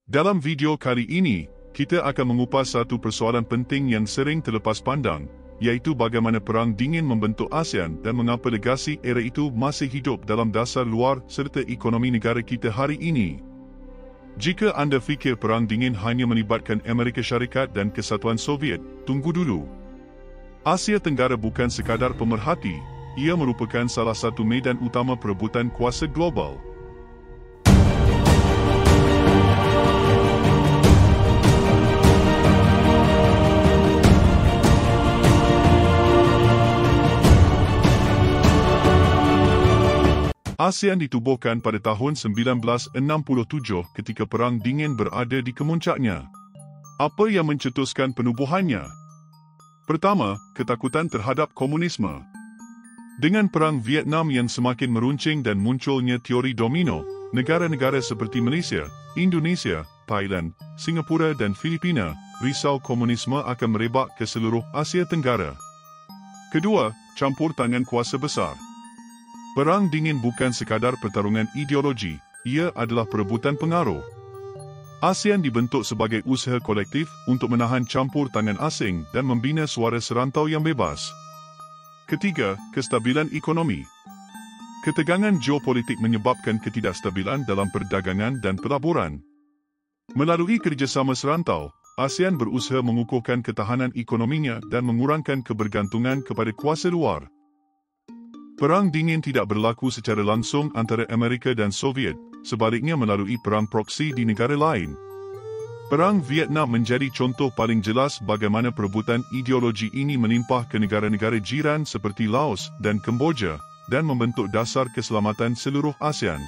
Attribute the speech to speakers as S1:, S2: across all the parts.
S1: Dalam video kali ini, kita akan mengupas satu persoalan penting yang sering terlepas pandang, iaitu bagaimana Perang Dingin membentuk ASEAN dan mengapa legasi era itu masih hidup dalam dasar luar serta ekonomi negara kita hari ini. Jika anda fikir Perang Dingin hanya melibatkan Amerika Syarikat dan Kesatuan Soviet, tunggu dulu. Asia Tenggara bukan sekadar pemerhati, ia merupakan salah satu medan utama perebutan kuasa global. ASEAN ditubuhkan pada tahun 1967 ketika Perang Dingin berada di kemuncaknya. Apa yang mencetuskan penubuhannya? Pertama, ketakutan terhadap komunisme. Dengan Perang Vietnam yang semakin meruncing dan munculnya teori domino, negara-negara seperti Malaysia, Indonesia, Thailand, Singapura dan Filipina risau komunisme akan merebak ke seluruh Asia Tenggara. Kedua, campur tangan kuasa besar. Perang Dingin bukan sekadar pertarungan ideologi, ia adalah perebutan pengaruh. ASEAN dibentuk sebagai usaha kolektif untuk menahan campur tangan asing dan membina suara serantau yang bebas. Ketiga, kestabilan ekonomi. Ketegangan geopolitik menyebabkan ketidakstabilan dalam perdagangan dan pelaburan. Melalui kerjasama serantau, ASEAN berusaha mengukuhkan ketahanan ekonominya dan mengurangkan kebergantungan kepada kuasa luar. Perang Dingin tidak berlaku secara langsung antara Amerika dan Soviet, sebaliknya melalui perang proksi di negara lain. Perang Vietnam menjadi contoh paling jelas bagaimana perebutan ideologi ini melimpah ke negara-negara jiran seperti Laos dan Kemboja dan membentuk dasar keselamatan seluruh ASEAN.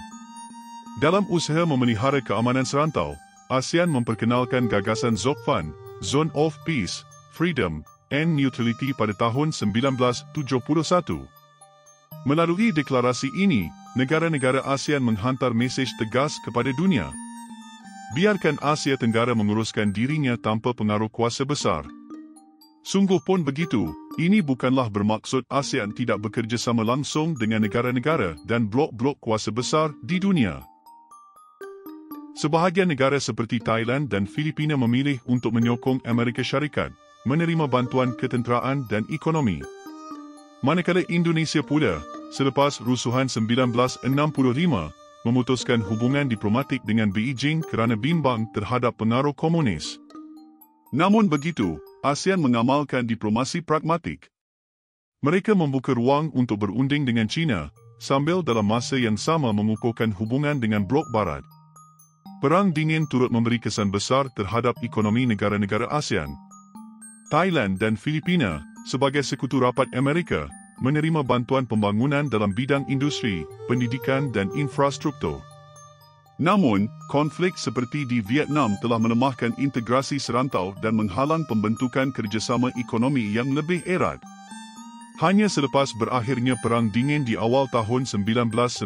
S1: Dalam usaha memelihara keamanan serantau, ASEAN memperkenalkan gagasan ZOPFAN, Zone of Peace, Freedom and Neutrality pada tahun 1971. Melalui deklarasi ini, negara-negara ASEAN menghantar mesej tegas kepada dunia. Biarkan Asia Tenggara menguruskan dirinya tanpa pengaruh kuasa besar. Sungguh pun begitu, ini bukanlah bermaksud ASEAN tidak bekerjasama langsung dengan negara-negara dan blok-blok kuasa besar di dunia. Sebahagian negara seperti Thailand dan Filipina memilih untuk menyokong Amerika Syarikat, menerima bantuan ketenteraan dan ekonomi. Manakala Indonesia pula, selepas rusuhan 1965, memutuskan hubungan diplomatik dengan Beijing kerana bimbang terhadap pengaruh komunis. Namun begitu, ASEAN mengamalkan diplomasi pragmatik. Mereka membuka ruang untuk berunding dengan China, sambil dalam masa yang sama mengukuhkan hubungan dengan blok Barat. Perang Dingin turut memberi kesan besar terhadap ekonomi negara-negara ASEAN. Thailand dan Filipina, sebagai sekutu rapat Amerika, menerima bantuan pembangunan dalam bidang industri, pendidikan dan infrastruktur. Namun, konflik seperti di Vietnam telah melemahkan integrasi serantau dan menghalang pembentukan kerjasama ekonomi yang lebih erat. Hanya selepas berakhirnya Perang Dingin di awal tahun 1990,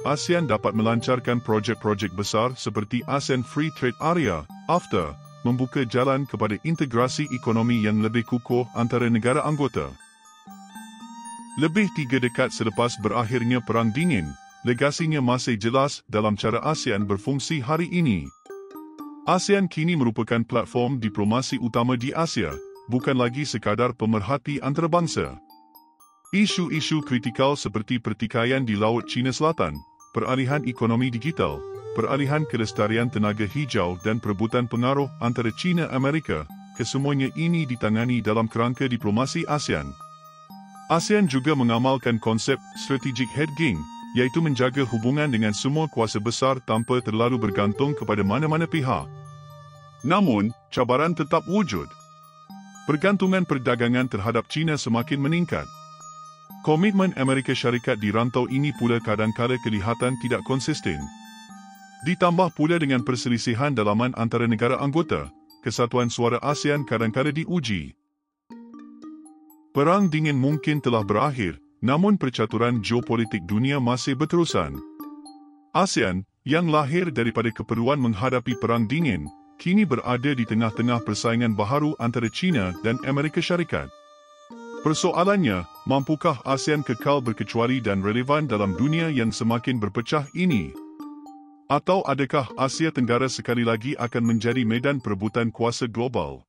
S1: ASEAN dapat melancarkan projek-projek besar seperti ASEAN Free Trade Area, AFTA, membuka jalan kepada integrasi ekonomi yang lebih kukuh antara negara anggota. Lebih 3 dekad selepas berakhirnya Perang Dingin, legasinya masih jelas dalam cara ASEAN berfungsi hari ini. ASEAN kini merupakan platform diplomasi utama di Asia, bukan lagi sekadar pemerhati antarabangsa. Isu-isu kritikal seperti pertikaian di Laut Cina Selatan, peralihan ekonomi digital, peralihan kelestarian tenaga hijau dan perebutan pengaruh antara China dan Amerika, kesemuanya ini ditangani dalam kerangka diplomasi ASEAN. ASEAN juga mengamalkan konsep strategic hedging, iaitu menjaga hubungan dengan semua kuasa besar tanpa terlalu bergantung kepada mana-mana pihak. Namun, cabaran tetap wujud. Pergantungan perdagangan terhadap China semakin meningkat. Komitmen Amerika Syarikat di rantau ini pula kadang-kala kelihatan tidak konsisten. Ditambah pula dengan perselisihan dalaman antara negara anggota, kesatuan suara ASEAN kadang-kala diuji. Perang Dingin mungkin telah berakhir, namun percaturan geopolitik dunia masih berterusan. ASEAN, yang lahir daripada keperluan menghadapi Perang Dingin, kini berada di tengah-tengah persaingan baharu antara China dan Amerika Syarikat. Persoalannya, mampukah ASEAN kekal berkecuali dan relevan dalam dunia yang semakin berpecah ini? Atau adakah Asia Tenggara sekali lagi akan menjadi medan perebutan kuasa global?